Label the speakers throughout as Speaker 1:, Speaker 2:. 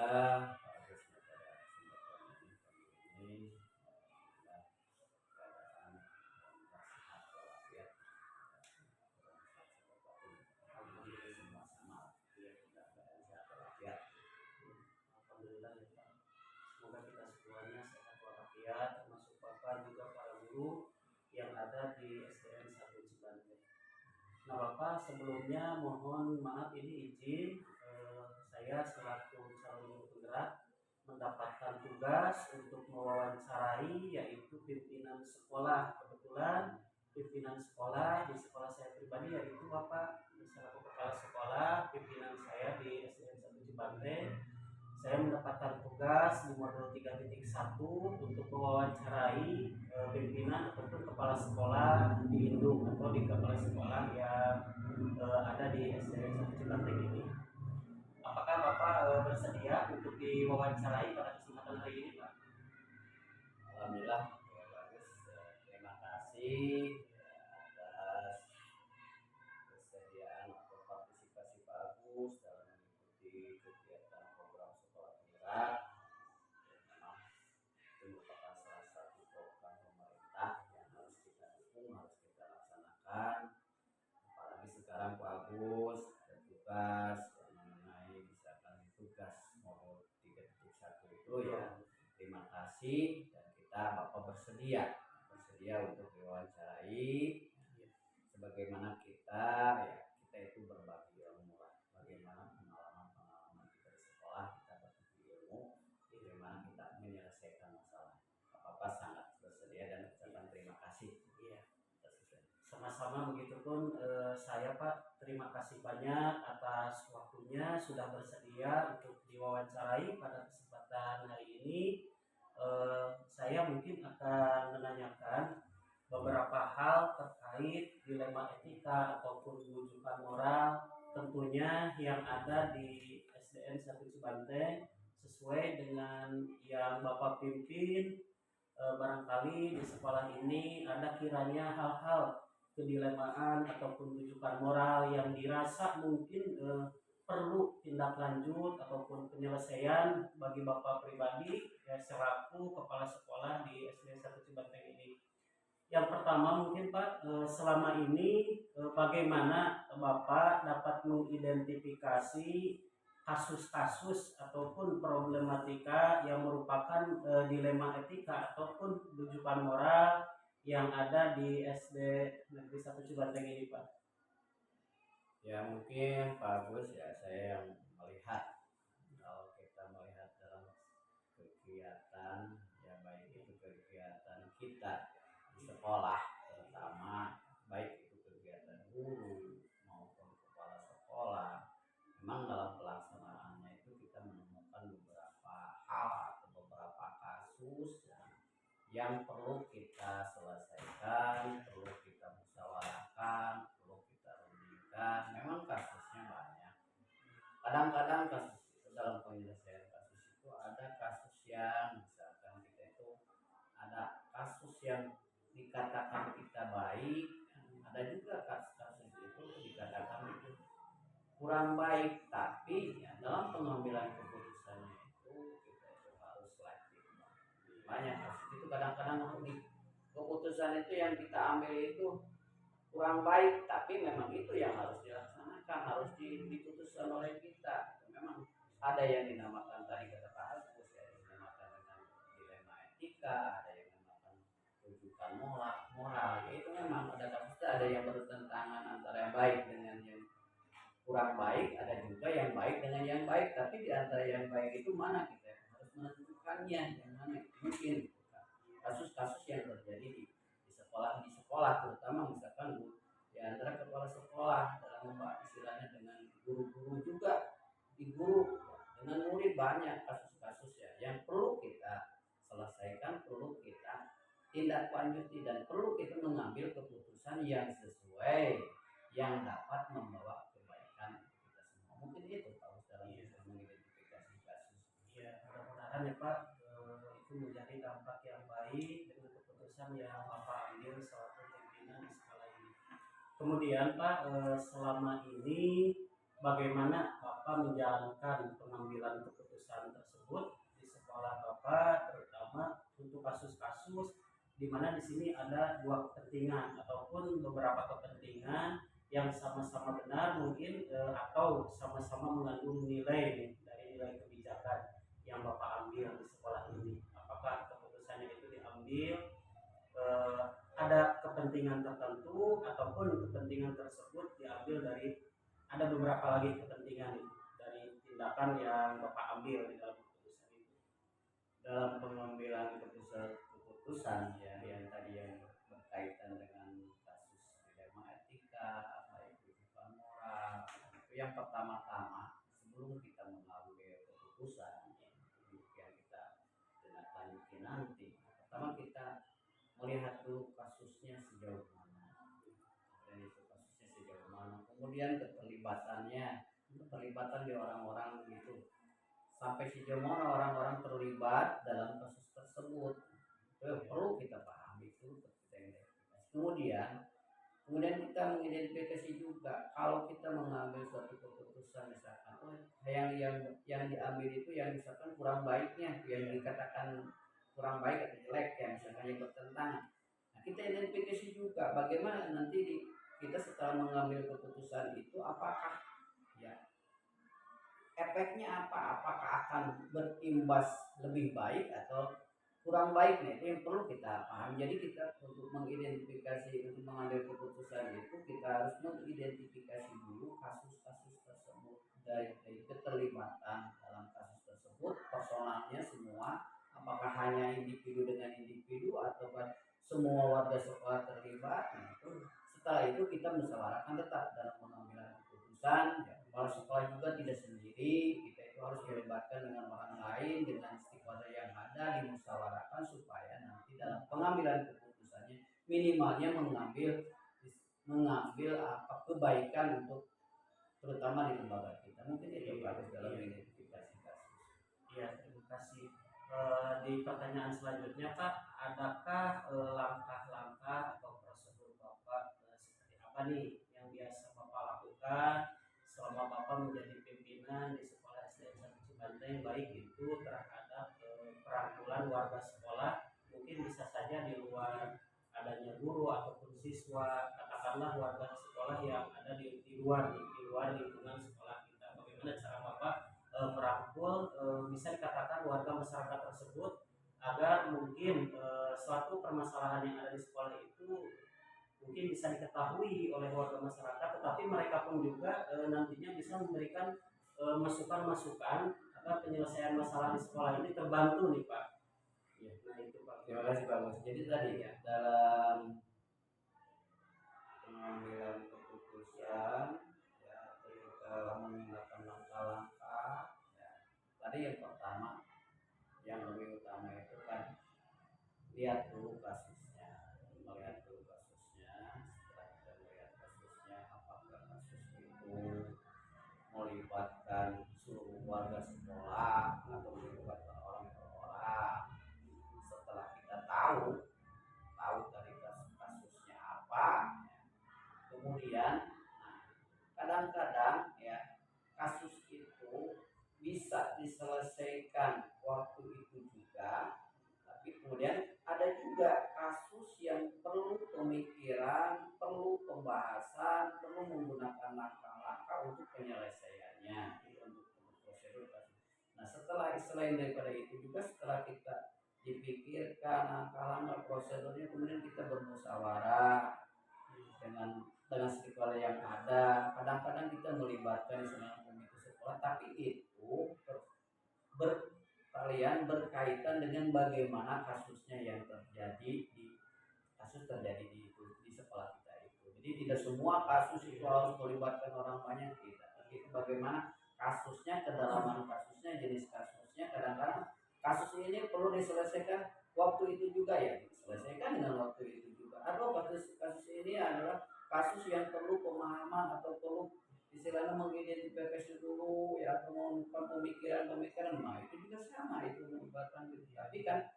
Speaker 1: Alhamdulillah bagus pada kesempatan ini alhamdulillah keadaan sehat walafiat alhamdulillah semua sama ya kita keadaan sehat walafiat alhamdulillah ya Pak. Semoga kita semuanya sehat walafiat termasuk Bapak juga para guru yang ada di SDN 1 Cibante. Nah Bapak, sebelumnya mohon maaf ini izin saya selaku calon guru penggerak mendapatkan tugas untuk mewawancarai yaitu pimpinan sekolah. Kebetulan pimpinan sekolah di sekolah saya pribadi yaitu Bapak selaku kepala sekolah, pimpinan saya di SDN 1 Cibante. Saya mendapatkan tugas di modul 3.1 untuk mewawancarai pimpinan ataupun kepala sekolah di induk atau di kepala sekolah yang ada di SDN 1 Cibante ini. Apakah Bapak bersedia untuk diwawancarai pada kesempatan hari ini, Pak? Alhamdulillah, ya, bagus. Terima kasih atas kesediaan atau partisipasi Pak Agus dalam mengikuti kegiatan program sekolah penggerak. Memang itu merupakan salah satu program pemerintah yang harus kita dukung, harus kita laksanakan. Apalagi sekarang Pak Agus ada tugas mengenai misalkan tugas modul 3.1 itu ya. Terima kasih dan kita Bapak bersedia untuk diwawancarai sebagaimana kita itu berbagi ilmu lah. Bagaimana pengalaman kita di sekolah kita berbagi ilmu, bagaimana kita menyelesaikan masalah. Bapak sangat bersedia dan ucapkan terima kasih. Iya. Sama-sama, begitupun saya Pak, terima kasih banyak atas waktunya sudah bersedia untuk diwawancarai pada kesempatan hari ini. Saya mungkin akan menanyakan beberapa hal terkait dilema etika ataupun rujukan moral tentunya yang ada di SDN 1 Cibante sesuai dengan yang Bapak pimpin. Barangkali di sekolah ini ada kiranya hal-hal kedilemaan ataupun rujukan moral yang dirasa mungkin perlu tindak lanjut ataupun penyelesaian bagi Bapak pribadi ya, selaku kepala sekolah di SDN 1 Cibante ini. Yang pertama mungkin Pak, selama ini bagaimana Bapak dapat mengidentifikasi kasus-kasus ataupun problematika yang merupakan dilema etika ataupun rujukan moral yang ada di SD Negeri 1 Cibante ini Pak? Ya mungkin Pak Agus ya, saya yang melihat kalau kita melihat dalam kegiatan ya baik itu kegiatan kita di sekolah terutama baik itu kegiatan guru maupun kepala sekolah, memang dalam pelaksanaannya itu kita menemukan beberapa hal atau beberapa kasus yang perlu kita selesaikan, perlu kita musyawarahkan, perlu kita rundingkan. Memang kasusnya banyak. Kadang-kadang kasus itu dalam penyelesaian kasus itu ada kasus yang misalkan kita itu ada kasus yang dikatakan kita baik, ada juga kasus-kasus itu dikatakan itu kurang baik, tapi ya, dalam pengambilan keputusannya itu kita itu harus selektif. Banyak kasus itu kadang-kadang keputusan itu yang kita ambil itu kurang baik, tapi memang itu yang harus dilaksanakan, harus diputuskan oleh kita. Memang ada yang dinamakan tadi kata Pak Agus ya, dinamakan dengan dilema etika, ada yang dinamakan rujukan moral. Itu memang ada kasus, ada yang bertentangan antara yang baik dengan yang kurang baik, ada juga yang baik dengan yang baik. Tapi di antara yang baik itu mana kita harus menentukannya, yang mana mungkin kasus-kasus yang terjadi di sekolah terutama misalkan di antara kepala sekolah dalam istilahnya dengan guru-guru juga di guru dengan murid, banyak kasus-kasus ya yang perlu kita selesaikan, perlu kita tindak lanjuti dan perlu kita mengambil keputusan yang sesuai yang dapat membawa kebaikan untuk kita semua. Mungkin itu Pak dalam mengidentifikasi kasus. Iya, mudah-mudahan ya Pak itu menjadi dampak yang baik dengan keputusan yang Bapak ambil selaku pimpinan di sekolah ini. Kemudian Pak, selama ini bagaimana Bapak menjalankan pengambilan keputusan keputusan tersebut di sekolah Bapak, terutama untuk kasus-kasus di mana di sini ada dua kepentingan ataupun beberapa kepentingan yang sama-sama benar mungkin atau sama-sama mengandung nilai nih, dari nilai kebijakan yang Bapak ambil di sekolah ini. Apakah keputusannya itu diambil eh, ada kepentingan tertentu ataupun kepentingan tersebut diambil dari ada beberapa lagi kepentingan dari tindakan yang Bapak ambil di dalam keputusan itu. Dalam pengambilan keputusan ya yang tadi yang berkaitan dengan kasus dilema etika, baik kehidupan moral, itu yang pertama-tama sebelum kita mengambil keputusan yang kita tindak lanjuti nanti, pertama kita melihat dulu kasusnya sejauh mana, dan itu kasusnya sejauh mana, kemudian keterlibatan di orang-orang itu sampai sejauh mana orang-orang terlibat dalam kasus tersebut. Itu perlu kita pahami itu ketika identifikasi. Kemudian kita mengidentifikasi juga kalau kita mengambil suatu keputusan misalkan yang diambil itu yang misalkan kurang baiknya, yang dikatakan kurang baik atau jelek ya misalkan yang bertentangan. Nah, kita identifikasi juga bagaimana nanti kita setelah mengambil keputusan itu apakah ya efeknya apa? Apakah akan berimbas lebih baik atau kurang baik? Nah, itu yang perlu kita paham. Jadi kita untuk mengidentifikasi, untuk mengambil keputusan itu kita harus mengidentifikasi dulu kasus-kasus tersebut dari keterlibatan dalam kasus tersebut, personalnya semua, apakah hanya individu dengan individu atau semua warga sekolah terlibat. Nah, itu setelah itu kita musyawarahkan tetap dalam pengambilan keputusan. Ya, kepala sekolah juga tidak sendiri, kita itu harus melibatkan dengan orang lain, dengan stakeholder yang ada, dimusyawarahkan supaya nanti dalam pengambilan keputusannya minimalnya mengambil apa kebaikan untuk terutama di lembaga kita. Mungkin itu bagus dalam identifikasi kasus. Iya, terima kasih. Di pertanyaan selanjutnya Pak, adakah langkah-langkah atau prosedur Bapak seperti apa nih yang biasa Bapak lakukan selama Bapak menjadi pimpinan di sekolah SDN 1 Cibanteng, baik itu terhadap perangkulan warga sekolah, mungkin bisa saja di luar adanya guru ataupun siswa, katakanlah warga sekolah yang ada di luar lingkungan sekolah kita. Bagaimana cara Bapak merangkul bisa dikatakan warga masyarakat tersebut agar mungkin suatu permasalahan yang ada di sekolah itu mungkin bisa diketahui oleh warga masyarakat, tetapi mereka pun juga nantinya bisa memberikan masukan-masukan agar penyelesaian masalah di sekolah ini terbantu nih Pak. Ya, nah itu Pak. Terima kasih Pak Bos. Jadi tadi ya dalam pengambilan keputusan ya kita meninggalkan langkah-langkah ya, tadi yang pertama yang lebih utama itu kan lihat dulu kasusnya, melihat dulu kasusnya. Setelah kita melihat kasusnya, apakah kasus itu melibatkan seluruh warga sekolah atau melibatkan orang per orang. Setelah kita tahu dari kasusnya apa, kemudian kadang-kadang ya kasus itu bisa diselesaikan waktu itu juga, tapi kemudian ada juga kasus yang perlu pemikiran, perlu pembahasan, perlu menggunakan langkah-langkah untuk penyelesaiannya, untuk prosedur kasus. Nah, selain daripada itu juga setelah kita dipikirkan langkah-langkah prosedurnya, kemudian kita bermusyawarah dengan stakeholder yang ada. Kadang-kadang kita melibatkan misalnya komite sekolah, tapi itu berkaitan dengan bagaimana kasusnya yang terjadi di sekolah kita itu. Jadi tidak semua kasus itu harus melibatkan orang banyak, tidak. Tapi bagaimana kasusnya, kedalaman kasusnya, jenis kasusnya. Kadang-kadang kasus ini perlu diselesaikan waktu itu juga ya, diselesaikan dengan waktu itu juga. Atau kasus ini adalah kasus yang perlu pemahaman atau perlu istilahnya mengidentifikasi dulu ya, atau mengungkapkan pemikiran. Nah, itu juga sama, itu melibatkan gitu. Tapi kan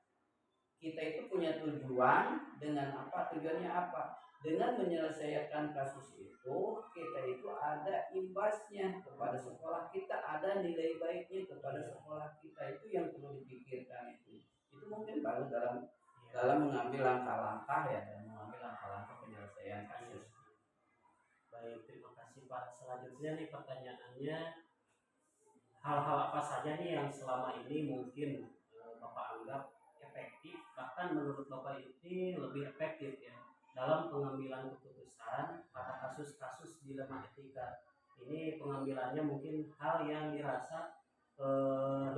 Speaker 1: kita itu punya tujuan dengan apa? Tujuannya apa? Dengan menyelesaikan kasus itu, kita itu ada imbasnya kepada sekolah kita, ada nilai baiknya kepada sekolah kita. Itu yang perlu dipikirkan itu mungkin baru dalam mengambil langkah-langkah ya, dan mengambil langkah-langkah penyelesaian kasus.
Speaker 2: Baik, terima kasih Pak. Selanjutnya nih pertanyaannya, hal-hal apa saja nih yang selama ini mungkin Bapak anggap efektif, bahkan menurut Bapak ini lebih efektif ya dalam pengambilan keputusan pada kasus-kasus dilema etika. Ini pengambilannya mungkin hal yang dirasa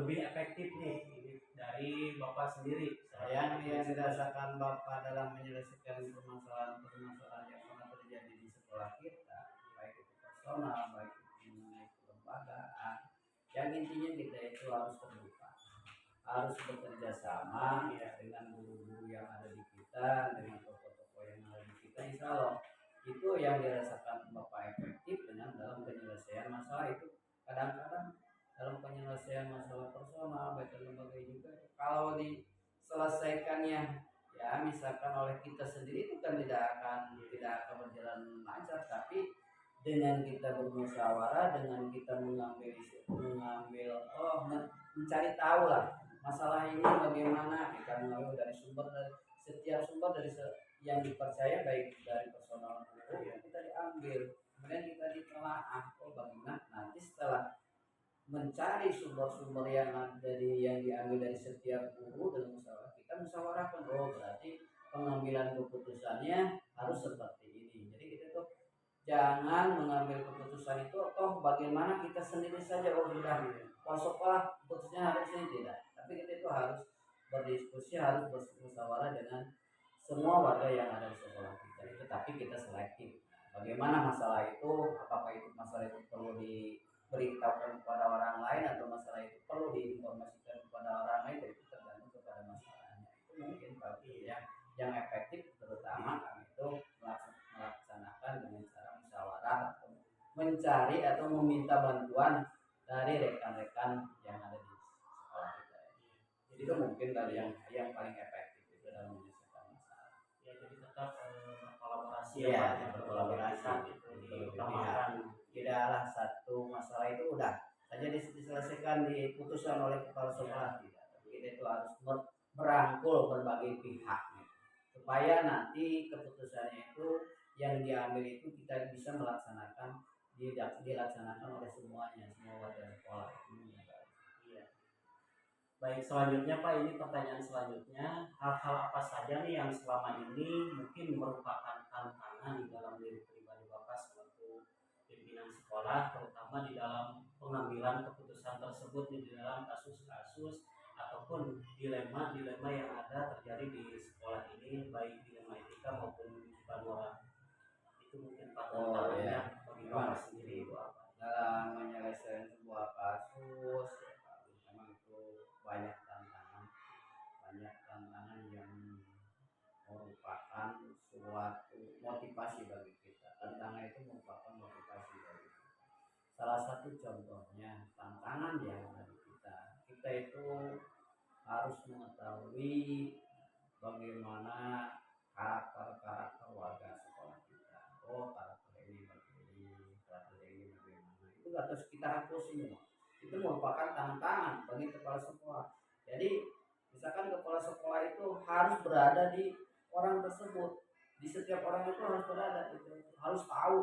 Speaker 2: lebih efektif nih ini dari Bapak sendiri.
Speaker 1: Yang dirasakan Bapak dalam menyelesaikan permasalahan yang pernah terjadi di sekolah kita, baik itu personal, baik itu mengenai kelembagaan, yang intinya kita itu harus terbuka, harus bekerja sama ya dengan guru-guru yang ada di kita, dengan tokoh-tokoh yang ada di kita. Insya Allah itu yang dirasakan Bapak efektif dengan dalam penyelesaian masalah itu. Kadang-kadang dalam penyelesaian masalah personal baik lembaga juga, kalau diselesaikannya ya misalkan oleh kita sendiri, itu kan tidak akan berjalan lancar. Tapi dengan kita bermusyawarah, dengan kita mencari tahu lah masalah ini bagaimana, kita mengambil dari setiap sumber yang dipercaya, baik dari personal guru yang kita diambil, kemudian kita ditelaah, oh bagaimana nanti setelah mencari sumber-sumber yang diambil dari setiap guru, dan kita musyawarahkan, oh berarti pengambilan keputusannya harus seperti ini. Jadi kita tuh jangan mengambil keputusan itu toh bagaimana kita sendiri saja, oh sudah kalau sekolah keputusannya harus ini, tidak. Tapi kita itu harus berdiskusi, harus bermusyawarah dengan semua warga yang ada di sekolah kita itu, tapi kita selektif. Bagaimana masalah itu, apakah itu masalah itu perlu diberitahukan kepada orang lain, atau masalah itu perlu diinformasikan kepada orang lain, itu tergantung kepada masalahnya. Itu mungkin bagi yang efektif, terutama kami itu melaksanakan dengan cara musyawarah atau mencari atau meminta bantuan dari rekan-rekan yang ada di sekolah kita. Jadi itu mungkin dari yang paling efektif itu dalam menyelesaikan masalah.
Speaker 2: Ya, jadi tetap berkolaborasi
Speaker 1: ya, berkolaborasi
Speaker 2: itu diutamakan.
Speaker 1: Tidaklah satu masalah itu udah saja diselesaikan, diputuskan oleh kepala sekolah, tidak. Tapi kita itu harus merangkul berbagai pihak supaya nanti keputusannya itu yang diambil itu kita bisa dilaksanakan oleh semua warga sekolah.
Speaker 2: Iya. Baik, selanjutnya Pak, ini pertanyaan selanjutnya, hal-hal apa saja nih yang selama ini mungkin merupakan tantangan di dalam diri pribadi Bapak selaku pimpinan sekolah, terutama di dalam pengambilan keputusan tersebut di dalam kasus-kasus ataupun dilema-dilema yang ada terjadi di sekolah ini, baik dilema etika maupun kehidupan moral. Itu mungkin Pak tantangannya bagi Bapak sendiri itu apa?
Speaker 1: Dalam menyelesaikan sebuah kasus memang itu banyak tantangan yang merupakan suatu motivasi bagi kita. Tantangan itu merupakan motivasi bagi kita. Salah satu contohnya tantangan yang ada di kita itu harus mengetahui bagaimana karakter warga sekolah kita. Oh karakter ini begini, karakter ini bagaimana, itu harus kita hapus semua. Itu merupakan tantangan bagi kepala sekolah. Jadi misalkan kepala sekolah itu harus berada di orang tersebut, di setiap orang itu harus berada, itu harus tahu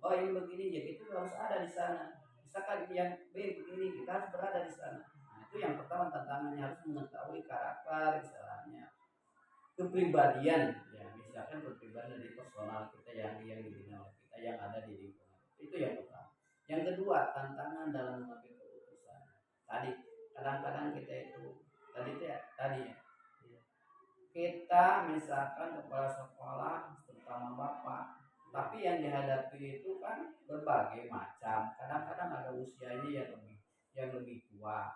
Speaker 1: oh ini begini, ya itu harus ada di sana. Misalkan yang B begini, kita harus berada di sana. Nah itu yang pertama tantangannya, harus mengetahui karakter, misalnya kepribadian ya, misalkan kepribadian dari personal kita yang dibina oleh kita, yang ada di lingkungan. Itu yang pertama. Yang kedua, tantangan dalam mengambil keputusan. Tadi kadang-kadang kita itu kita misalkan kepala sekolah, terutama bapak, tapi yang dihadapi itu kan berbagai macam. Kadang-kadang ada usianya yang lebih tua.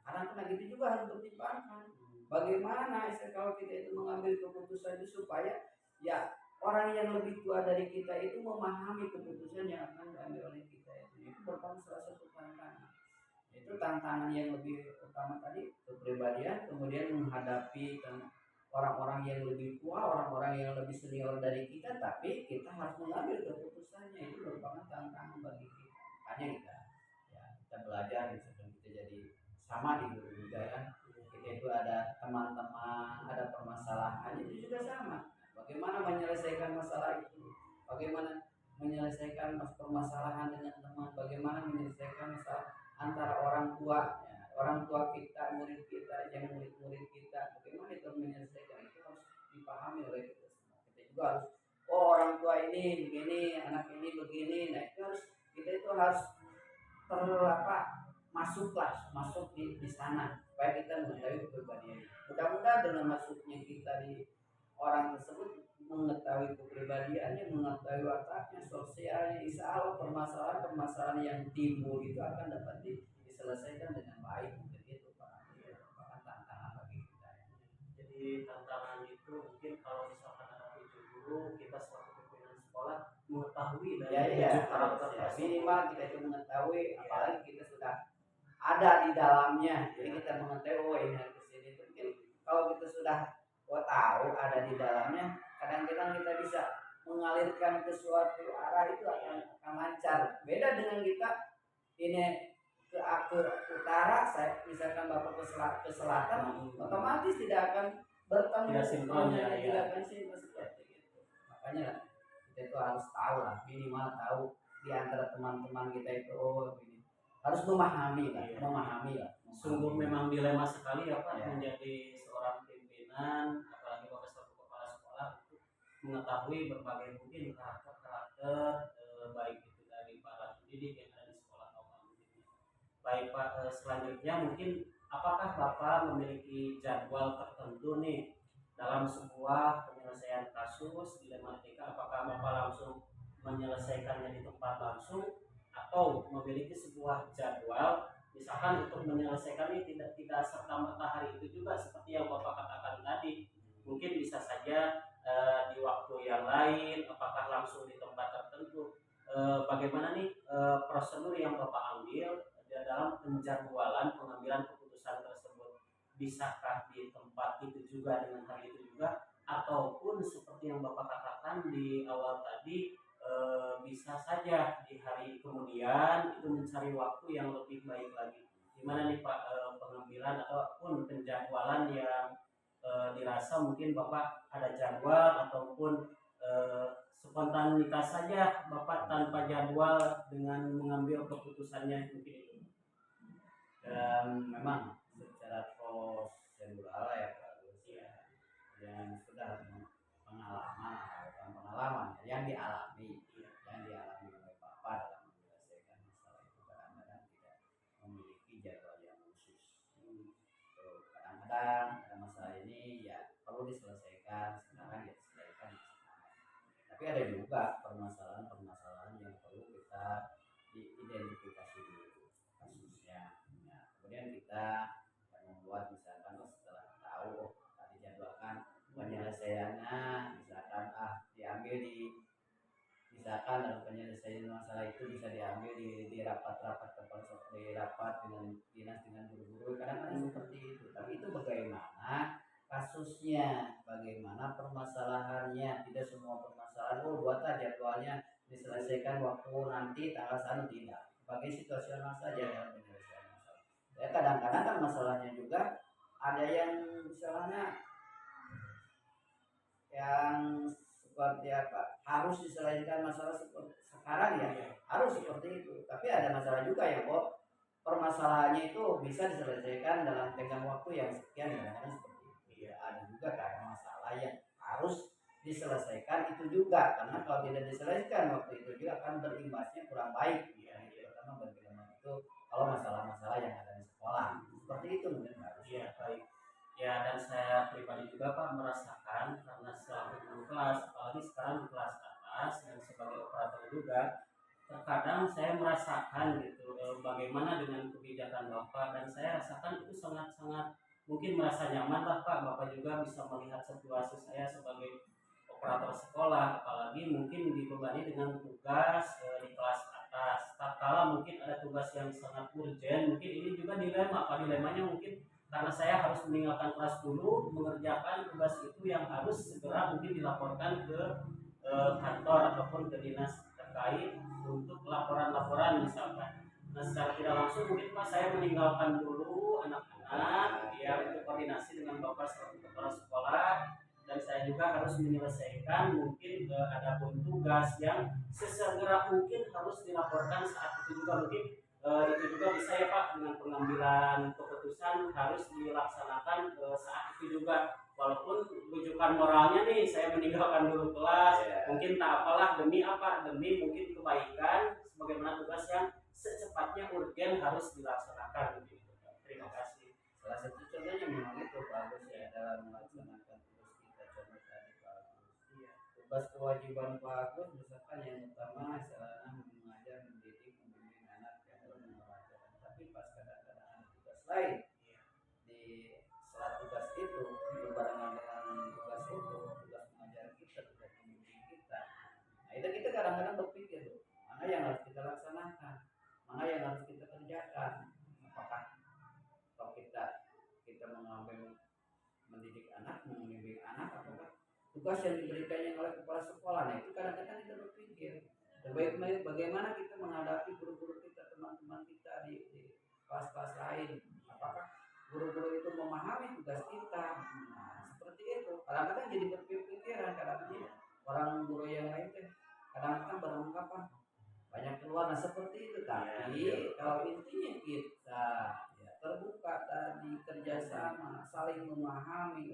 Speaker 1: Kadang-kadang gitu juga harus dipertimbangkan. Bagaimana kalau kita itu mengambil keputusan itu supaya ya orang yang lebih tua dari kita itu memahami keputusan yang akan diambil oleh kita itu merupakan salah satu tantangan. Itu tantangan yang lebih utama tadi, kepribadian, kemudian menghadapi orang-orang yang lebih tua, orang-orang yang lebih senior dari kita, tapi kita harus mengambil keputusannya. Itu merupakan tantangan bagi kita. Makanya kita belajar sebelum kita jadi sama di guru juga kan. Kita itu ada teman-teman, ada permasalahan itu juga sama. Bagaimana menyelesaikan masalah itu? Bagaimana menyelesaikan permasalahan dengan teman? Bagaimana menyelesaikan masalah antara orang tua, ya, orang tua kita, murid kita, yang murid-murid kita? Bagaimana itu menyelesaikan itu harus dipahami oleh kita semua. Kita juga harus, oh orang tua ini begini, anak ini begini. Nah itu harus kita itu harus masuk di sana supaya kita mengetahui kepribadian. Mudah-mudahan dengan masuknya kita di orang tersebut mengetahui kepribadiannya, mengetahui wataknya, sosialnya, insya Allah permasalahan-permasalahan yang timbul itu akan dapat diselesaikan dengan baik. Mungkin itu Pak, merupakan tantangan bagi kita.
Speaker 2: Jadi tantangan itu mungkin kalau misalkan ada 7 guru, kita selaku pimpinan sekolah mengetahui dari 7 karakter tersebut.
Speaker 1: Minimal kita itu mengetahui, apalagi kita sudah ada di dalamnya, jadi kita mengetahui oh ini harus kesini. Mungkin kalau kita sudah tahu ada di dalamnya, kadang-kadang kita bisa mengalirkan ke suatu arah itu akan lancar. Beda dengan kita ini ke utara, saya misalkan bapak ke selatan, otomatis tidak akan bertemu, tidak akan sinkron seperti itu. Makanya kita itu harus tahu lah, minimal tahu di antara teman-teman kita itu oh ini harus memahami lah.
Speaker 2: Sungguh memang dilema sekali ya Pak, menjadi seorang pimpinan, apalagi Bapak selaku kepala sekolah, untuk mengetahui berbagai mungkin karakter baik itu dari para pendidik yang ada di sekolah maupun muridnya. Baik Pak, selanjutnya mungkin apakah Bapak memiliki jadwal tertentu nih dalam sebuah penyelesaian kasus dilematika? Apakah Bapak langsung menyelesaikannya di tempat langsung atau memiliki sebuah jadwal, misalkan untuk menyelesaikan ini tidak serta-merta hari itu juga seperti yang Bapak katakan tadi, mungkin bisa saja di waktu yang lain, apakah langsung di tempat tertentu, bagaimana nih prosedur yang Bapak ambil dalam penjadwalan pengambilan keputusan tersebut? Bisakah di tempat itu juga dengan hari itu juga, ataupun seperti yang Bapak katakan di awal tadi, bisa saja di hari kemudian itu mencari waktu yang lebih baik lagi? Gimana nih Pak pengambilan ataupun penjadwalan yang dirasa mungkin Bapak ada jadwal ataupun spontanitas saja Bapak tanpa jadwal dengan mengambil keputusannya mungkin itu?
Speaker 1: Dan memang secara prosedural ya Pak Gus, yang sudah pengalaman yang dialami oleh Bapak dalam menyelesaikan masalah itu kadang-kadang tidak memiliki jadwal yang khusus. Kadang-kadang ada masalah ini ya perlu diselesaikan sekarang, ya diselesaikan sekarang. Tapi ada juga permasalahan yang perlu kita diidentifikasi dulu kasusnya. Nah, kemudian kita membuat misalkan setelah tahu tadi jadwalkan penyelesaiannya, misalkan diambil misalkan dalam penyelesaian masalah itu bisa diambil di rapat-rapat di rapat dengan dinas dengan guru-guru, kadang-kadang seperti itu. Tapi itu bagaimana kasusnya, bagaimana permasalahannya, tidak semua permasalahan buatlah jadwalnya diselesaikan waktu nanti tanggal 1, tidak. Bagi situasional saja dalam penyelesaian masalah. Ya kadang-kadang kan masalahnya juga ada yang misalnya yang seperti apa, harus diselesaikan masalah seperti sekarang ya, harus seperti itu. Tapi ada masalah juga yang permasalahannya itu bisa diselesaikan dalam tenggang waktu yang sekian, kadang-kadang seperti itu. Ya, ada juga kan masalah yang harus diselesaikan itu juga, karena kalau tidak diselesaikan waktu itu juga akan berimbasnya kurang baik ya. Terutama bagaimana itu kalau masalah-masalah yang ada di sekolah seperti itu mungkin harus.
Speaker 2: Iya baik. Ya, dan saya pribadi juga Pak merasakan, karena selaku guru kelas, apalagi sekarang di kelas atas dan sebagai operator juga, terkadang saya merasakan gitu bagaimana dengan kebijakan Bapak, dan saya rasakan itu sangat-sangat mungkin merasa nyaman lah Pak. Bapak juga bisa melihat situasi saya sebagai operator sekolah, apalagi mungkin dibebani dengan tugas di kelas atas. Tak kala mungkin ada tugas yang sangat urgent, mungkin ini juga dilema Pak, dilemanya mungkin karena saya harus meninggalkan kelas dulu mengerjakan tugas itu yang harus segera mungkin dilaporkan ke kantor ataupun ke dinas terkait untuk laporan-laporan misalkan. Nah secara tidak langsung mungkin Pak saya meninggalkan dulu anak-anak ya untuk koordinasi dengan Bapak selaku kepala sekolah, dan saya juga harus menyelesaikan mungkin ada pun tugas yang sesegera mungkin harus dilaporkan saat itu juga mungkin itu juga bisa ya Pak dengan pengambilan keputusan harus dilaksanakan saat itu juga, walaupun rujukan moralnya nih saya meninggalkan dulu kelas mungkin tak apalah demi apa, demi mungkin kebaikan sebagaimana tugas yang secepatnya urgen harus dilaksanakan gitu. Terima kasih.
Speaker 1: Salah satu contohnya memang itu bagus ya dalam melaksanakan tugas kita, contoh tadi bagus.
Speaker 2: Iya.
Speaker 1: Tugas kewajiban bagus misalkan yang utama sarana mengajar, mendidik, membimbing anak yang dalam mengajar. Tapi pas kadang-kadang ada tugas lain di sela tugas itu berbarengan dengan tugas itu, tugas mengajar kita, tugas membimbing kita. Nah itu kita kadang-kadang berpikir loh, mana yang harus kita laksanakan, mana yang harus kita kerjakan. Apakah kalau kita mengambil mendidik anak, membimbing anak, apakah tugas yang diberikannya oleh kepala sekolah? Nah itu kadang-kadang kita berpikir bagaimana kita menghadapi guru-guru kita, teman-teman kita di kelas-kelas lain. Apakah guru-guru itu memahami tugas kita? Nah, seperti itu. Kadang-kadang jadi berpikiran, kadang-kadang orang guru yang lain kadang-kadang beranggapan banyak keluar. Nah seperti itu. Tapi kalau intinya kita terbuka tadi, kerjasama, saling memahami,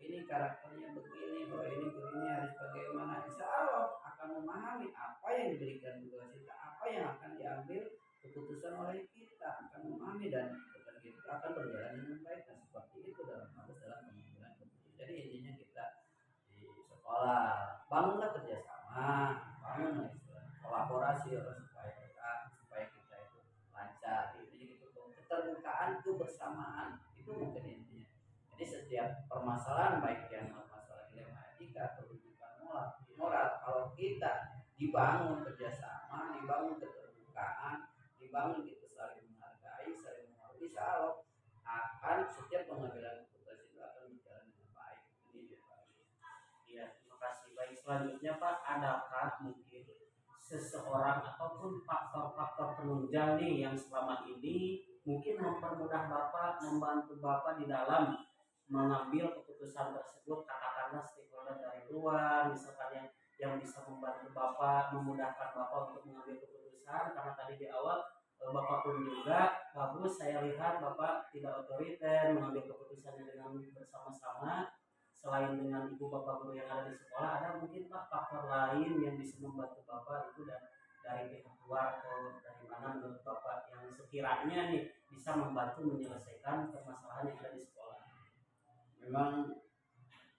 Speaker 1: ini karakternya begini, ini harus bagaimana, insya Allah akan memahami apa yang diberikan tugas kita, apa yang akan diambil keputusan oleh kita, akan memahami dan bekerja itu akan berjalan dengan baik. Nah seperti itu dalam pengambilan keputusan. Jadi intinya kita di sekolah bangunlah kerjasama, bangun kolaborasi supaya kita itu lancar. Jadi keterbukaan, kebersamaan itu mungkin intinya. Jadi setiap permasalahan baik yang masalah dilema etika atau rujukan moral, kalau kita dibangun kerjasama, dibangun keterbukaan, dibangun kita saling menghargai, saling mengerti, insya Allah akan setiap pengambilan keputusan itu akan berjalan dengan baik. Ini dia Pak.
Speaker 2: Iya, terima kasih. Baik, selanjutnya Pak, adakah mungkin seseorang ataupun faktor-faktor penunjang nih yang selama ini mungkin mempermudah Bapak, membantu Bapak di dalam mengambil keputusan tersebut, katakanlah stakeholder dari luar misalkan yang bisa membantu Bapak, memudahkan Bapak untuk mengambil keputusan, karena tadi di awal Bapak pun juga bagus saya lihat Bapak tidak otoriter mengambil keputusannya dengan bersama-sama. Selain dengan ibu bapak guru yang ada di sekolah, ada mungkin Pak faktor lain yang bisa membantu Bapak itu dan dari pihak luar atau dari mana menurut Bapak yang sekiranya nih bisa membantu menyelesaikan permasalahan yang ada di sekolah?
Speaker 1: Memang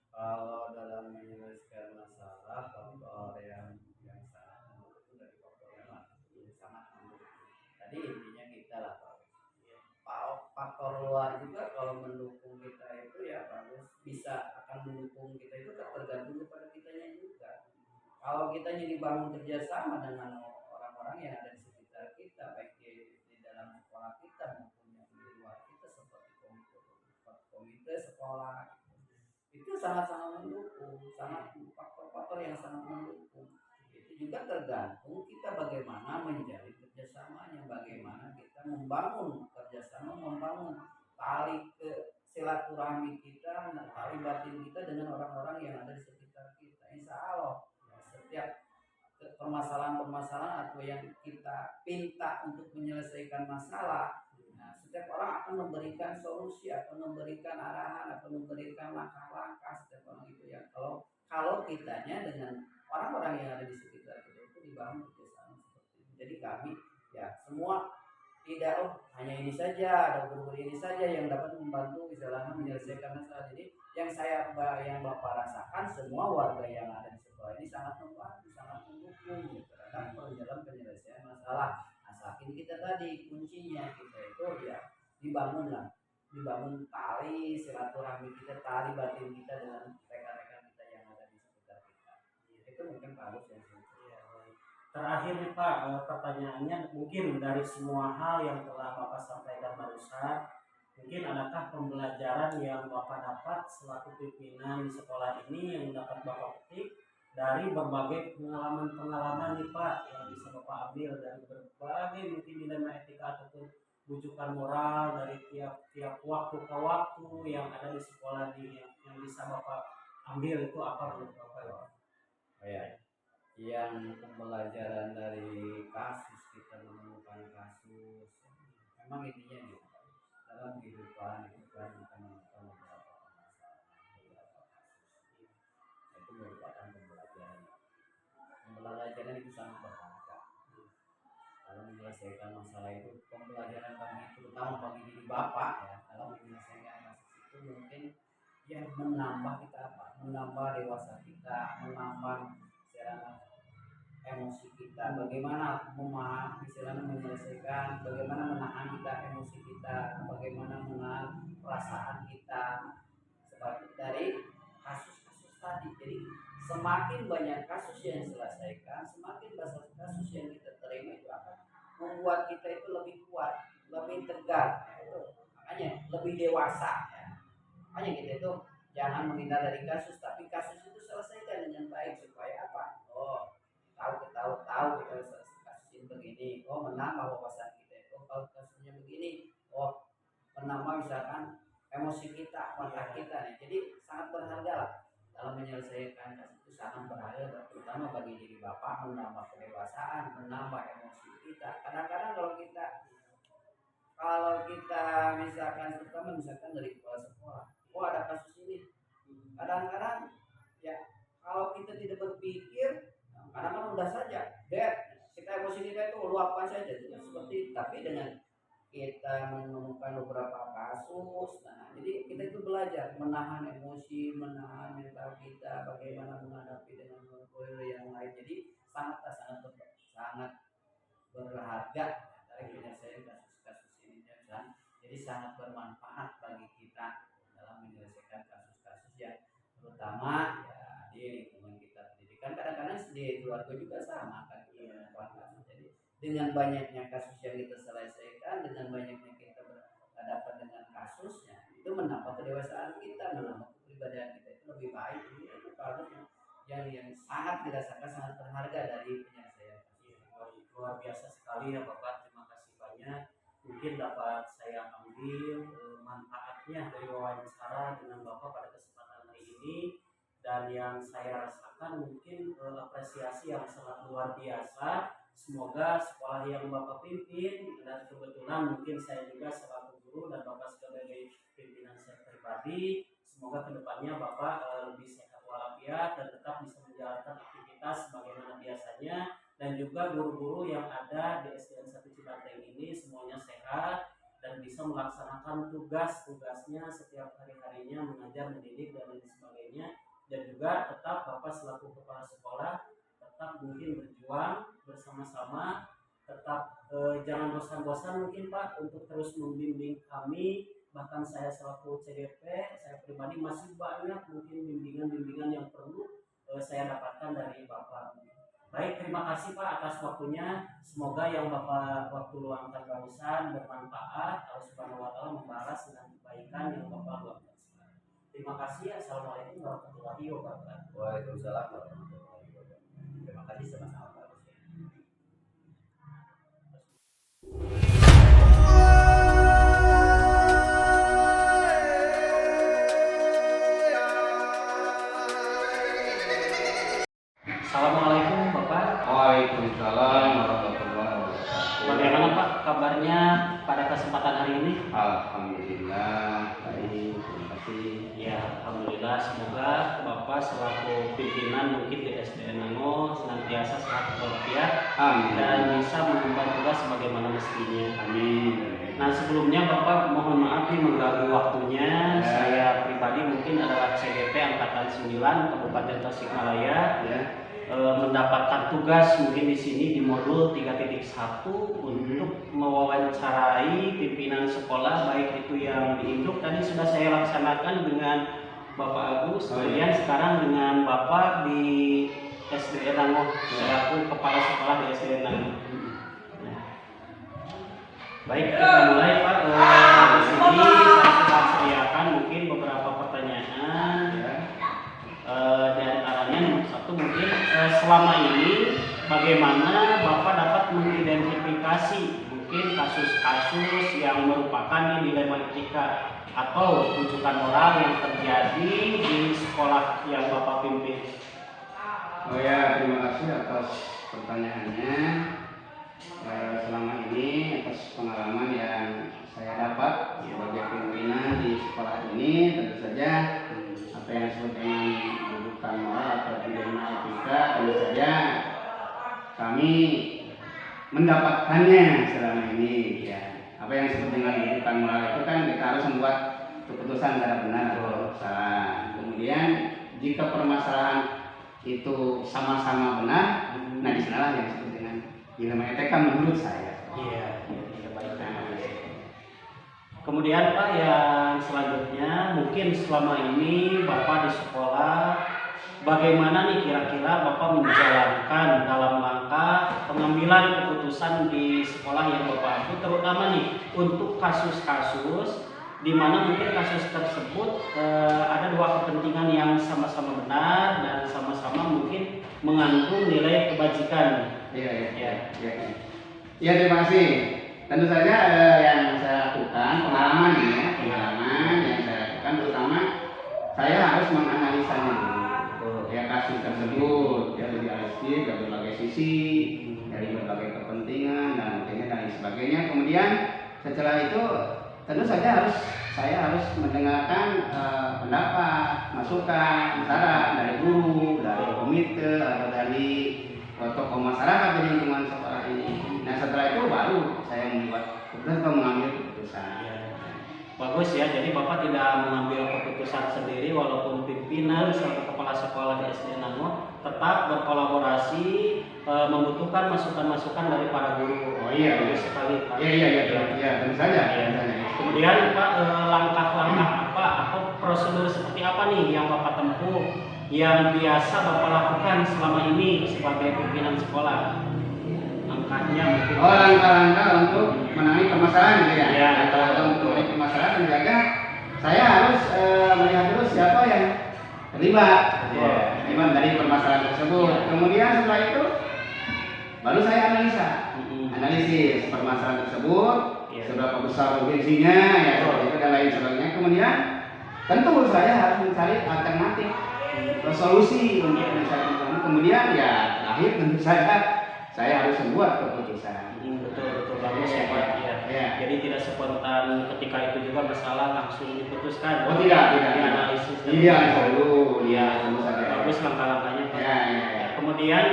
Speaker 1: kalau dalam menyelesaikan masalah faktor yang sangat mendukung dari faktor yang sangat mendukung. Tadi intinya kita lah faktor luar juga kalau mendukung kita itu ya bagus, bisa akan mendukung kita itu tergantung kepada kitanya juga. Kalau kitanya dibangun kerjasama dengan orang-orang yang ada di sekitar kita, baik di dalam sekolah kita maupun yang di luar kita seperti komite sekolah, itu sangat-sangat mendukung, sangat faktor-faktor yang sangat mendukung. Itu juga tergantung kita bagaimana menjalin kerjasamanya, bagaimana kita membangun kerjasama, membangun tali ke silaturahmi kita, tali batin kita dengan orang-orang yang ada di sekitar kita. Insya Allah setiap permasalahan-permasalahan atau yang kita pinta untuk menyelesaikan masalah, nah, setiap orang akan memberikan solusi, akan memberikan arahan, akan memberikan langkah-langkah setiap orang itu ya. Kalau kitanya dengan orang-orang yang ada di sekitar kita itu dibangun kerjasama seperti itu. Jadi kami ya semua tidak hanya ini saja, ada guru-guru ini saja yang dapat membantu istilahnya menyelesaikan masalah. Jadi yang Bapak rasakan semua warga yang ada di sekolah ini sangat membantu, sangat mendukung terhadap penyelesaian masalah. Asalkan kita tadi kuncinya kita itu ya dibangun tali silaturahmi kita, tali batin kita dengan rekan-rekan kita yang ada di sekitar kita. Itu mungkin bagus ya.
Speaker 2: Terakhir nih Pak, pertanyaannya mungkin dari semua hal yang telah Bapak sampaikan barusan, mungkin adakah pembelajaran yang Bapak dapat selaku pimpinan di sekolah ini yang dapat Bapak petik dari berbagai pengalaman-pengalaman nih Pak yang bisa Bapak ambil dari berbagai mungkin dilema etika ataupun rujukan moral dari tiap waktu ke waktu yang ada di sekolah ini yang bisa Bapak ambil itu apa menurut Bapak ya?
Speaker 1: Oh ya, yang pembelajaran dari kasus kita menemukan kasus, memang intinya gitu. Dalam kehidupan itu kan kita menemukan beberapa permasalahan, beberapa kasus. Itu merupakan pembelajaran. Pembelajaran itu sangat berharga. Dalam menyelesaikan masalah itu, pembelajaran bagi terutama bagi diri Bapak ya, dalam menyelesaikan kasus itu mungkin yang menambah kita apa? Menambah dewasa kita, menambah secara emosi kita, bagaimana istilahnya menyelesaikan, bagaimana menahan kita emosi kita, bagaimana menahan perasaan kita seperti dari kasus-kasus tadi. Jadi semakin banyak kasus yang diselesaikan, semakin banyak kasus yang kita terima itu akan membuat kita itu lebih kuat, lebih tegar, makanya lebih dewasa ya. Makanya kita itu jangan menghindar dari kasus, tapi kasus itu selesaikan dengan baik supaya apa? Tahu kita kasus ini begini, menambah wawasan kita. Kalau kasusnya begini, menambah misalkan emosi kita, mata kita nih. Jadi sangat berharga lah dalam menyelesaikan kasus itu, sangat berharga terutama bagi diri Bapak, menambah kedewasaan, menambah emosi kita. Kadang-kadang kalau kita misalkan dari kepala sekolah, ada kasus ini. Kadang-kadang ya kalau kita tidak berpikir, kadang-kadang udah saja, kita emosi kita itu luapkan saja, seperti itu. Tapi dengan kita menemukan beberapa kasus, jadi kita itu belajar menahan emosi, menahan mental kita, bagaimana menghadapi dengan yang lain. Jadi sangat berharga dari penyelesaian kasus-kasus ini dan jadi sangat bermanfaat bagi kita dalam menyelesaikan kasus-kasus yang terutama ya di lingkungan kita pendidikan. Kadang-kadang di keluarga juga sama kan, jadi dengan banyaknya kasus yang kita selesaikan, dengan banyaknya kita berhadapan dengan kasusnya, itu menambah kedewasaan kita, menambah kepribadian kita itu lebih baik. Itu kasus yang sangat dirasakan, sangat berharga dari penyelesaian kasus.
Speaker 2: Luar biasa sekali ya Bapak, terima kasih banyak. Mungkin dapat saya ambil manfaatnya dari wawancara dengan Bapak pada kesempatan hari ini, dan yang saya rasakan mungkin apresiasi yang sangat luar biasa. Semoga sekolah yang Bapak pimpin, dan kebetulan mungkin saya juga selaku guru dan Bapak sebagai pimpinan saya pribadi, semoga kedepannya Bapak lebih sehat walafiat dan tetap bisa menjalankan aktivitas sebagaimana biasanya, dan juga guru-guru yang ada di SDN 1 Cibanteng ini semuanya sehat dan bisa melaksanakan tugas-tugasnya setiap hari-harinya, mengajar, mendidik dan lain sebagainya. Dan juga tetap Bapak selaku kepala sekolah tetap mungkin berjuang bersama-sama, tetap jangan bosan-bosan mungkin Pak untuk terus membimbing kami. Bahkan saya selaku CDP, saya pribadi masih banyak mungkin bimbingan-bimbingan yang perlu saya dapatkan dari Bapak. Baik, terima kasih Pak atas waktunya. Semoga yang Bapak waktu luangkan barusan bermanfaat. Allah Subhanahu wa taala membalas dengan kebaikan yang Bapak luangkan. Terima kasih. Assalamualaikum warahmatullahi wabarakatuh.
Speaker 1: Waalaikumsalam warahmatullahi wabarakatuh. Terima kasih sama-sama Pak.
Speaker 2: Assalamualaikum Bapak.
Speaker 1: Waalaikumsalam warahmatullahi wabarakatuh.
Speaker 2: Bagaimana Pak kabarnya pada kesempatan hari ini?
Speaker 1: Alhamdulillah baik, terima kasih.
Speaker 2: Ya, alhamdulillah. Semoga Bapak selaku pimpinan mungkin di SDN Nango senantiasa sehat walafiat dan bisa mengemban tugas sebagaimana mestinya. Amin. Nah, sebelumnya Bapak mohon maaf nih mengganggu waktunya. Saya pribadi mungkin adalah CDP Angkatan 9 Kabupaten Tasikmalaya. Mendapatkan tugas mungkin di sini di modul 3.1 untuk mewawancarai pimpinan sekolah, baik itu yang di induk tadi sudah saya laksanakan dengan Bapak Agus, kemudian sekarang dengan Bapak di SDN Nango selaku kepala sekolah di SDN Nango. Baik, kita mulai Pak. Di sini itu mungkin selama ini bagaimana Bapak dapat mengidentifikasi mungkin kasus-kasus yang merupakan dilema etika atau rujukan moral yang terjadi di sekolah yang Bapak pimpin?
Speaker 3: Oh ya, terima kasih atas pertanyaannya. Selama ini atas pengalaman yang saya dapat sebagai pimpinan di sekolah ini, tentu saja apa yang disebut dengan rujukan moral atau dilema etika, tentu saja kami mendapatkannya selama ini. Ya, apa yang disebut dengan rujukan moral itu kan kita harus membuat keputusan secara benar atau salah. Kemudian jika permasalahan itu sama-sama benar, nah disanalah yang disebut dengan dilema etika menurut saya.
Speaker 2: Iya, baik. Kemudian Pak, yang selanjutnya mungkin selama ini Bapak di sekolah, bagaimana nih kira-kira Bapak menjalankan dalam langkah pengambilan keputusan di sekolah yang Bapak itu, terutama nih untuk kasus-kasus di mana mungkin kasus tersebut ada dua kepentingan yang sama-sama benar dan sama-sama mungkin mengandung nilai kebajikan.
Speaker 3: Iya. Ya, terima kasih. Tentu saja yang saya lakukan pengalaman yang saya lakukan, terutama saya harus menganalisanya dulu. Ya, kasus tersebut ya lebih analisis dari berbagai sisi, dari berbagai kepentingan dan sebagainya. Kemudian setelah itu tentu saja saya harus mendengarkan pendapat, masukan, saran dari guru, dari komite atau dari tokoh masyarakat di lingkungan sekolah ini. Nah setelah itu baru saya membuat keputusan atau mengambil keputusan.
Speaker 2: Bagus ya, jadi Bapak tidak mengambil keputusan sendiri walaupun pimpinan serta kepala sekolah di SD Nango tetap berkolaborasi, membutuhkan masukan-masukan dari para guru.
Speaker 3: Oh iya,
Speaker 2: bagus sekali Pak.
Speaker 3: Iya, tentu saja.
Speaker 2: Kemudian Pak, langkah-langkah apa atau prosedur seperti apa nih yang Bapak tempuh, yang biasa Bapak lakukan selama ini sebagai pimpinan sekolah? Langkahnya mungkin.
Speaker 3: Oh, langkah-langkah untuk menangani permasalahan gitu ya?
Speaker 2: Iya,
Speaker 3: untuk menangani permasalahan menjaga saya harus melihat dulu siapa yang terlibat dari permasalahan tersebut. Kemudian setelah itu baru saya analisis permasalahan tersebut, seberapa besar urgensinya, ya itu dan lain sebagainya. Kemudian tentu saya harus mencari alternatif solusi untuk mencari. Kemudian ya terakhir tentu saja saya harus membuat keputusan.
Speaker 2: Betul bagus ya Pak. Ya. Jadi tidak spontan ketika itu juga masalah langsung diputuskan.
Speaker 3: Oh tidak.
Speaker 2: Dianalisis.
Speaker 3: Iya dulu. Iya tentu saja.
Speaker 2: Bagus langkah-langkahnya Pak.
Speaker 3: Ya.
Speaker 2: Kemudian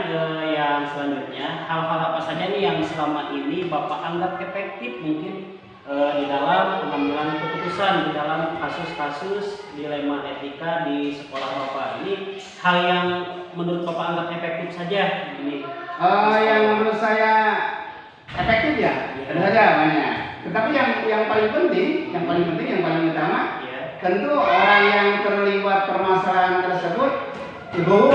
Speaker 2: yang selanjutnya, hal-hal apa saja nih yang selama ini Bapak anggap efektif mungkin di dalam pengambilan keputusan di dalam kasus-kasus dilema etika di sekolah Bapak ini, hal yang menurut Bapak anggap efektif saja ini?
Speaker 3: Yang menurut saya efektif ya, tentu saja banyak. Tetapi yang paling penting, yang paling utama, tentu orang yang terlibat permasalahan tersebut legowo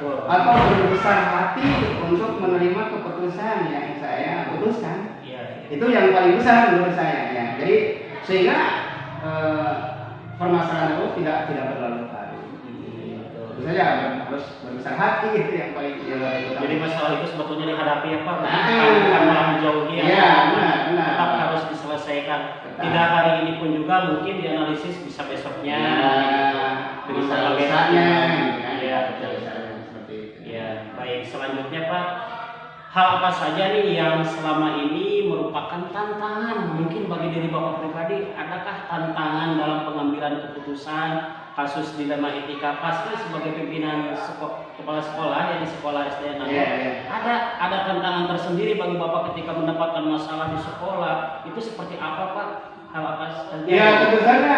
Speaker 3: atau berbesar hati untuk menerima keputusan yang saya putuskan. Itu yang paling besar menurut saya ya. Jadi sehingga permasalahan itu tidak berlarut-larut. Tentu saja harus berbesar hati, itu yang paling utama.
Speaker 2: Jadi masalah itu sebetulnya dihadapi ya Pak, bukan malah menjauhi ya. Benar. Tetap harus diselesaikan. Tidak hari ini pun juga, mungkin dianalisis bisa besoknya.
Speaker 3: Bisa besarnya.
Speaker 2: Baik, selanjutnya Pak, hal apa saja nih yang selama ini merupakan tantangan mungkin bagi diri Bapak pribadi? Adakah tantangan dalam pengambilan keputusan kasus dilema etika? Pasti sebagai pimpinan kepala sekolah ya di sekolah SD Nango, ada tantangan tersendiri bagi Bapak ketika mendapatkan masalah di sekolah. Itu seperti apa Pak? Hal apa saja?
Speaker 3: Ya tentu saja.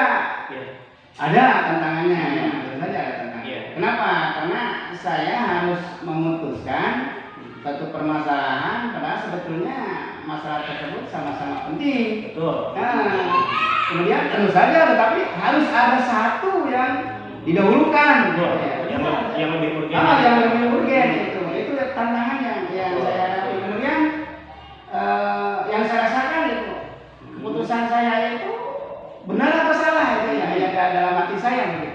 Speaker 3: Ada tantangannya. Tentu saja ada tantangannya. Kenapa? Karena saya harus memutuskan satu permasalahan, padahal sebetulnya masalah tersebut sama-sama penting.
Speaker 2: Betul.
Speaker 3: Nah, kemudian tentu saja, tetapi harus ada satu yang didahulukan.
Speaker 2: Yang lebih urgen.
Speaker 3: Yang lebih urgen itu tantangan yang saya hadapi. Kemudian yang saya rasakan itu keputusan saya itu benar atau salah itu ya dalam hati saya begitu.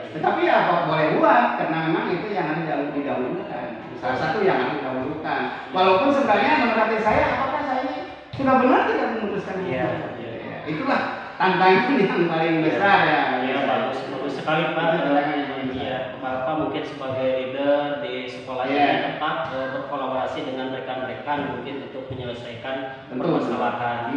Speaker 3: Tetapi ya kok boleh buat karena memang itu yang harus didahulukan. Salah satu yang harus didahulukan. Walaupun sebenarnya menurut hati saya, apakah saya ini sudah benar tidak memutuskan itu?
Speaker 2: Iya.
Speaker 3: Itulah tantangan yang paling besar ya.
Speaker 2: Iya, bagus sekali Pak. Iya, Bapak mungkin sebagai leader di sekolah ini tetap berkolaborasi dengan rekan-rekan mungkin untuk menyelesaikan permasalahan.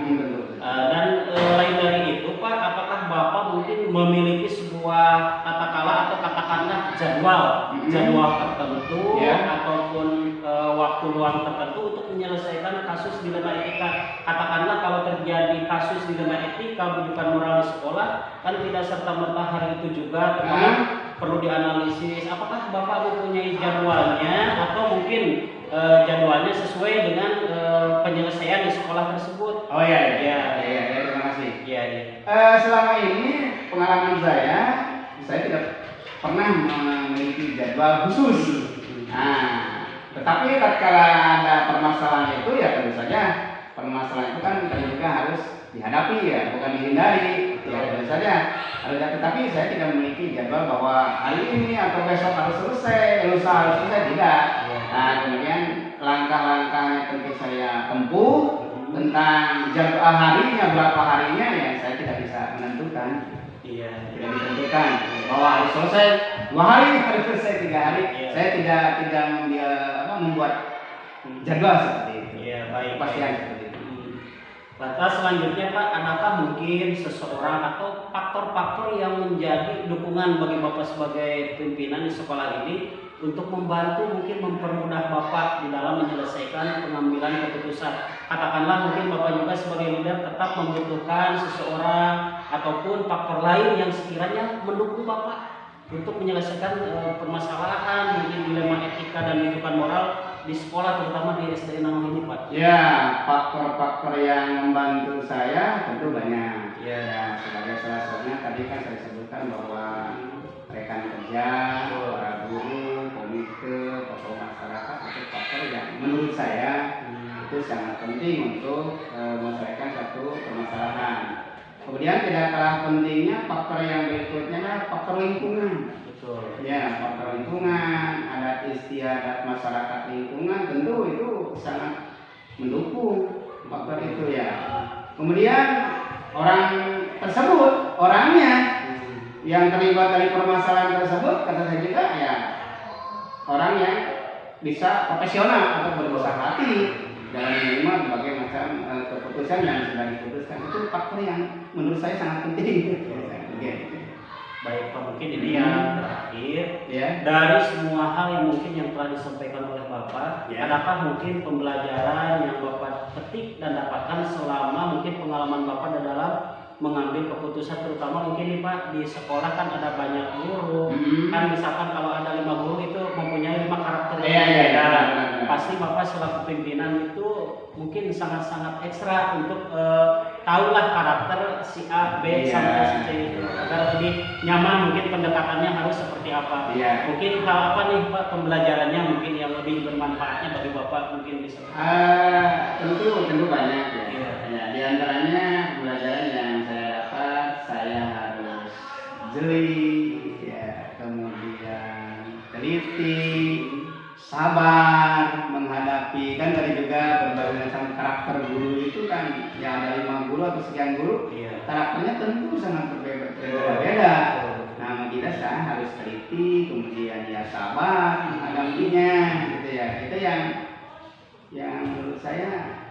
Speaker 2: Dan lain dari itu Pak, apakah Bapak mungkin memiliki sebuah katakanlah atau katakanlah jadwal tertentu ataupun waktu luang tertentu untuk menyelesaikan kasus dilema etika? Katakanlah kalau terjadi kasus dilema etika bujukan moral di sekolah, kan tidak serta-merta hari itu juga perlu dianalisis. Apakah Bapak mempunyai jadwalnya atau mungkin jadwalnya sesuai dengan penyelesaian di sekolah tersebut?
Speaker 3: Oh iya, terima kasih.
Speaker 2: Iya.
Speaker 3: Selama ini pengalaman saya tidak pernah memiliki jadwal khusus. Nah, tetapi tatkala ada permasalahan itu ya tentu saja permasalahan itu kan juga harus dihadapi ya, bukan dihindari. Ya tentu saja harus. Tetapi saya tidak memiliki jadwal bahwa hari ini atau besok harus selesai, lusa harus selesai, tidak. Nah, kemudian langkah-langkah yang tentu saya tempuh tentang jadwal harinya, berapa harinya ya saya tidak bisa menentukan. Tidak ditentukan bahwa harus selesai 2 hari, harus selesai 3 hari. Saya tidak membuat jadwal seperti itu.
Speaker 2: Iya, baik.
Speaker 3: Kepastian seperti itu.
Speaker 2: Lantas selanjutnya Pak, adakah mungkin seseorang atau faktor-faktor yang menjadi dukungan bagi Bapak sebagai pimpinan di sekolah ini untuk membantu mungkin mempermudah Bapak di dalam menyelesaikan pengambilan keputusan? Katakanlah mungkin Bapak juga sebagai leader tetap membutuhkan seseorang ataupun faktor lain yang sekiranya mendukung Bapak untuk menyelesaikan permasalahan mungkin dilema etika dan rujukan moral di sekolah, terutama di SD Nangah ini Pak.
Speaker 3: Ya, faktor-faktor yang membantu saya tentu banyak. Ya, sebagai salah satunya tadi kan saya sebutkan bahwa rekan kerja, para guru, komite, tokoh masyarakat itu faktor yang menurut saya itu sangat penting untuk menyelesaikan satu permasalahan. Kemudian tidak kalah pentingnya faktor yang berikutnya adalah faktor lingkungan.
Speaker 2: Betul.
Speaker 3: Ya, faktor lingkungan, adat istiadat masyarakat lingkungan tentu itu sangat mendukung faktor itu ya. Kemudian orang tersebut, orangnya yang terlibat dari permasalahan tersebut, kata saya juga ya orang yang bisa profesional atau berbesar hati dalam menerima berbagai macam keputusan yang sudah diputuskan. Itu faktor yang menurut saya sangat penting.
Speaker 2: Baik Pak, mungkin ini yang terakhir dari semua hal yang mungkin yang telah disampaikan oleh Bapak, adakah mungkin pembelajaran yang Bapak petik dan dapatkan selama mungkin pengalaman Bapak dalam mengambil keputusan, terutama mungkin nih Pak, di sekolah kan ada banyak guru, kan misalkan kalau ada 5 guru itu mempunyai 5 karakter yang berbeda. Pasti Bapak selaku pimpinan itu mungkin sangat-sangat ekstra untuk tahulah karakter si A, B, sampai si C itu agar lebih nyaman mungkin pendekatannya harus seperti apa. Mungkin hal apa nih Pak pembelajarannya mungkin yang lebih bermanfaatnya bagi Bapak mungkin bisa?
Speaker 3: Tentu banyak ya. Di antaranya pembelajaran yang saya dapat, saya harus jeli, ya, kemudian teliti, sabar menghadapi, kan tadi juga berbagai macam karakter guru itu kan ya ada 5 guru atau sekian guru, karakternya tentu sangat berbeda. Nah, kita harus teliti, kemudian ya sabar menghadapinya, gitu ya. Itu yang menurut saya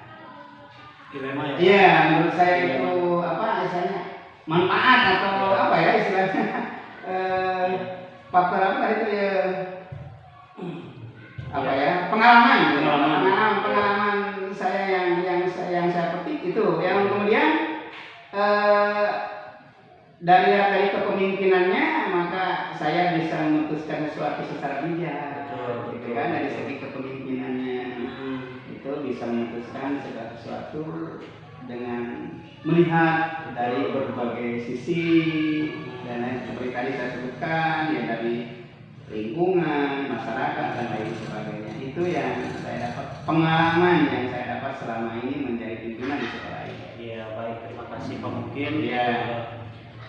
Speaker 2: dilema ya.
Speaker 3: Iya, menurut saya itu apa istilahnya manfaat atau apa ya istilahnya faktor apa tadi itu ya apa ya pengalaman saya yang saya petik itu yang kemudian dari kepemimpinannya maka saya bisa memutuskan sesuatu secara bijak, gitu kan, dari segi kepemimpinannya itu bisa memutuskan segala sesuatu dengan melihat dari berbagai sisi dan lain seperti tadi saya sebutkan ya, dari lingkungan, masyarakat dan lain sebagainya. Itu yang saya dapat, pengalaman yang saya dapat selama ini menjadi pimpinan di sekolah ini.
Speaker 2: Iya, baik, terima kasih Pak. Mungkin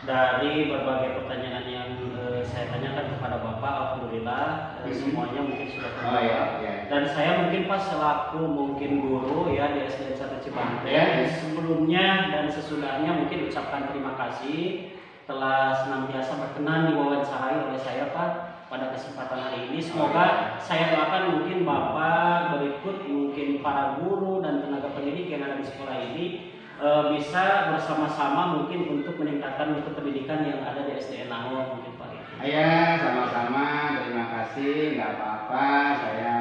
Speaker 2: Dari berbagai pertanyaan yang saya tanyakan kepada Bapak, alhamdulillah semuanya mungkin sudah
Speaker 3: Oh
Speaker 2: terjawab.
Speaker 3: ya, ya.
Speaker 2: Dan saya mungkin Pak selaku mungkin guru ya di SDN 1 Cibanteng,
Speaker 3: Ya.
Speaker 2: sebelumnya dan sesudahnya mungkin ucapkan terima kasih telah senantiasa berkenan diwawancarai oleh saya Pak pada kesempatan hari ini. Semoga saya doakan mungkin Bapak berikut, mungkin para guru dan tenaga pendidik yang ada di sekolah ini bisa bersama-sama mungkin untuk meningkatkan mutu pendidikan yang ada di SDN Nangor mungkin Pak.
Speaker 3: Ya, sama-sama, terima kasih, nggak apa-apa. Saya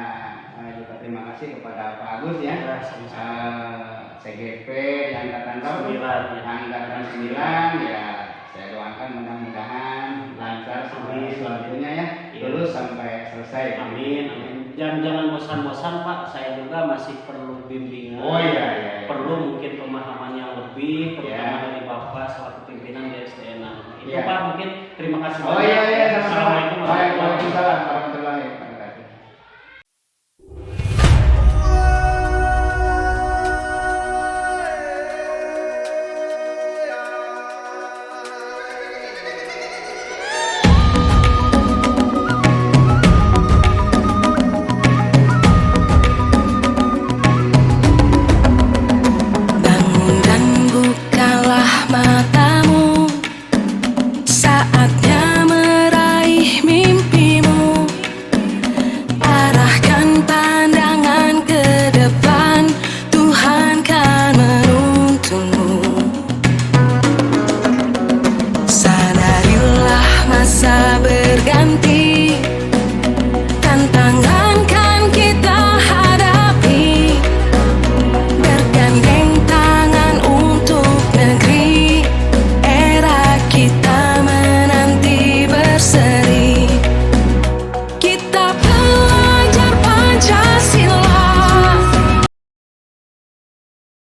Speaker 3: juga terima kasih kepada Pak Agus ya,
Speaker 2: Ya, sama-sama.
Speaker 3: CGP di angkatan berapa?
Speaker 2: 9 ya.
Speaker 3: Angkatan 9 ya. Saya doakan mudah-mudahan lancar semuanya selanjutnya ya, lulus sampai selesai.
Speaker 2: Amin, amin. Jangan bosan-bosan Pak, saya juga masih perlu bimbingan.
Speaker 3: Oh iya, iya.
Speaker 2: Perlu mungkin pemahaman yang lebih, terutama
Speaker 3: Ya.
Speaker 2: dari Bapak selaku pimpinan di SDN. Itu
Speaker 3: Ya.
Speaker 2: Pak mungkin terima kasih
Speaker 3: Oh iya, iya, sama-sama.
Speaker 2: Assalamualaikum warahmatullahi wabarakatuh.
Speaker 3: Waalaikumsalam.